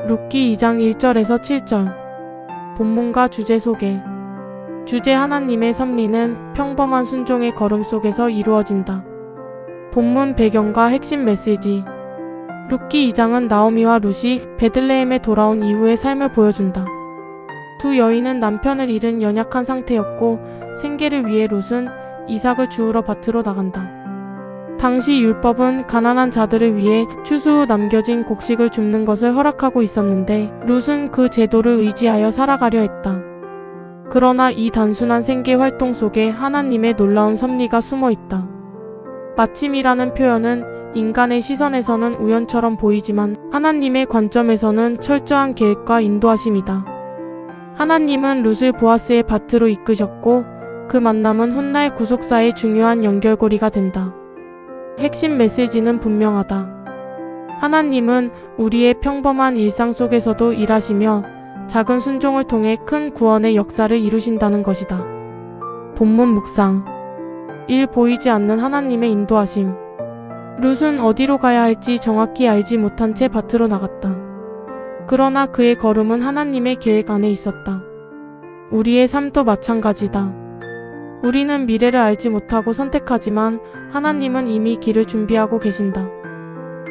룻기 2장 1절에서 7절. 본문과 주제 소개. 주제 하나님의 섭리는 평범한 순종의 걸음 속에서 이루어진다. 본문 배경과 핵심 메시지. 룻기 2장은 나오미와 룻이 베들레헴에 돌아온 이후의 삶을 보여준다. 두 여인은 남편을 잃은 연약한 상태였고 생계를 위해 룻은 이삭을 주우러 밭으로 나간다. 당시 율법은 가난한 자들을 위해 추수 후 남겨진 곡식을 줍는 것을 허락하고 있었는데 룻은 그 제도를 의지하여 살아가려 했다. 그러나 이 단순한 생계 활동 속에 하나님의 놀라운 섭리가 숨어 있다. 마침이라는 표현은 인간의 시선에서는 우연처럼 보이지만 하나님의 관점에서는 철저한 계획과 인도하심이다. 하나님은 룻을 보아스의 밭으로 이끄셨고 그 만남은 훗날 구속사의 중요한 연결고리가 된다. 핵심 메시지는 분명하다. 하나님은 우리의 평범한 일상 속에서도 일하시며 작은 순종을 통해 큰 구원의 역사를 이루신다는 것이다. 본문 묵상. 1. 보이지 않는 하나님의 인도하심. 룻은 어디로 가야 할지 정확히 알지 못한 채 밭으로 나갔다. 그러나 그의 걸음은 하나님의 계획 안에 있었다. 우리의 삶도 마찬가지다. 우리는 미래를 알지 못하고 선택하지만 하나님은 이미 길을 준비하고 계신다.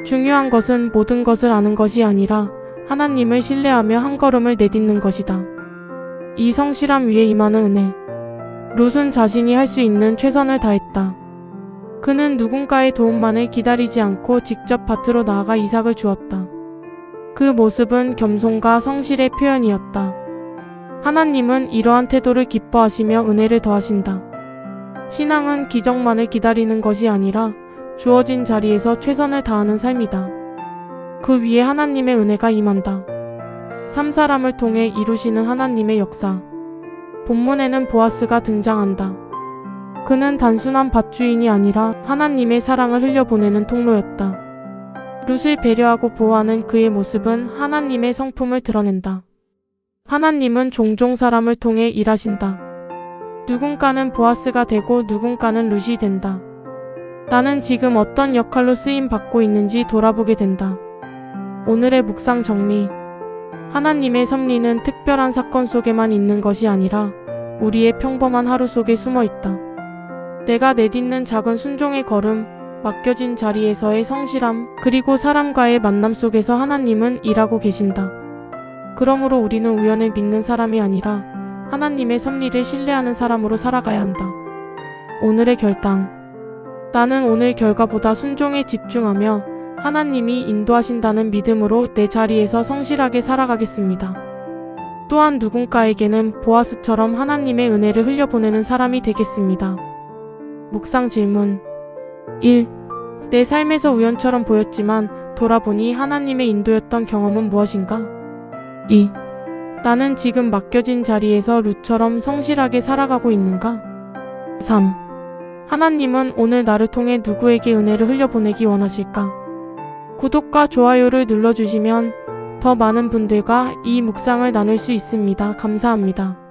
중요한 것은 모든 것을 아는 것이 아니라 하나님을 신뢰하며 한 걸음을 내딛는 것이다. 이 성실함 위에 임하는 은혜. 룻은 자신이 할 수 있는 최선을 다했다. 그는 누군가의 도움만을 기다리지 않고 직접 밭으로 나아가 이삭을 주었다. 그 모습은 겸손과 성실의 표현이었다. 하나님은 이러한 태도를 기뻐하시며 은혜를 더하신다. 신앙은 기적만을 기다리는 것이 아니라 주어진 자리에서 최선을 다하는 삶이다. 그 위에 하나님의 은혜가 임한다. 3사람을 통해 이루시는 하나님의 역사. 본문에는 보아스가 등장한다. 그는 단순한 밭주인이 아니라 하나님의 사랑을 흘려보내는 통로였다. 룻을 배려하고 보호하는 그의 모습은 하나님의 성품을 드러낸다. 하나님은 종종 사람을 통해 일하신다. 누군가는 보아스가 되고 누군가는 룻이 된다. 나는 지금 어떤 역할로 쓰임 받고 있는지 돌아보게 된다. 오늘의 묵상 정리. 하나님의 섭리는 특별한 사건 속에만 있는 것이 아니라 우리의 평범한 하루 속에 숨어 있다. 내가 내딛는 작은 순종의 걸음, 맡겨진 자리에서의 성실함, 그리고 사람과의 만남 속에서 하나님은 일하고 계신다. 그러므로 우리는 우연을 믿는 사람이 아니라 하나님의 섭리를 신뢰하는 사람으로 살아가야 한다. 오늘의 결단. 나는 오늘 결과보다 순종에 집중하며 하나님이 인도하신다는 믿음으로 내 자리에서 성실하게 살아가겠습니다. 또한 누군가에게는 보아스처럼 하나님의 은혜를 흘려보내는 사람이 되겠습니다. 묵상 질문. 1. 내 삶에서 우연처럼 보였지만 돌아보니 하나님의 인도였던 경험은 무엇인가? 2. 나는 지금 맡겨진 자리에서 룻처럼 성실하게 살아가고 있는가? 3. 하나님은 오늘 나를 통해 누구에게 은혜를 흘려보내기 원하실까? 구독과 좋아요를 눌러주시면 더 많은 분들과 이 묵상을 나눌 수 있습니다. 감사합니다.